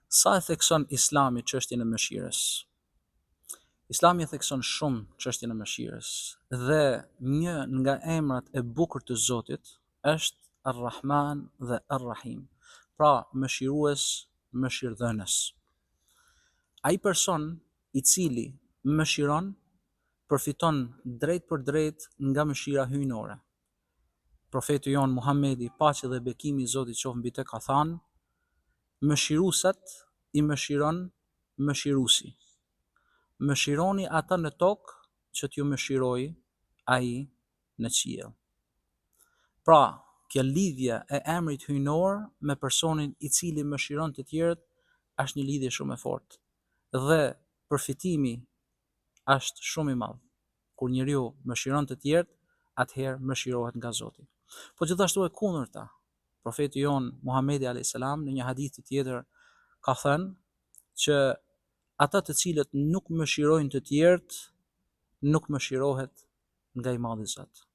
Sa e thekson Islami çështjen e mëshirës? Islami e thekson shumë çështjen e mëshirës dhe një nga emrat e bukur të Zotit është Ar-Rahman dhe Ar-Rahim. Pra, mëshirues, mëshirdhënës. Ai person i cili mëshiron përfiton drejt për drejt nga mëshira hyjnore. Profeti jon Muhamedi, paqja dhe bekimi i Zotit qoftë mbi të, ka thënë: mëshiruesat i mëshiron mëshiruesi. Mëshironi ata në tokë që t'ju mëshiroj ai në qiell. Pra, kjo lidhje e emrit hyjnor me personin i cili mëshiron të tjerët është një lidhje shumë e fortë dhe përfitimi është shumë i madh. Kur njeriu mëshiron të tjerët, atëherë mëshirohet nga Zoti. Po gjithashtu e kundërta. Profeti jon Muhamedi alayhis salam në një hadith tjetër ka thënë që ata të cilët nuk mëshirojnë të tjerët, nuk mëshirohet nga i Madhi Zot.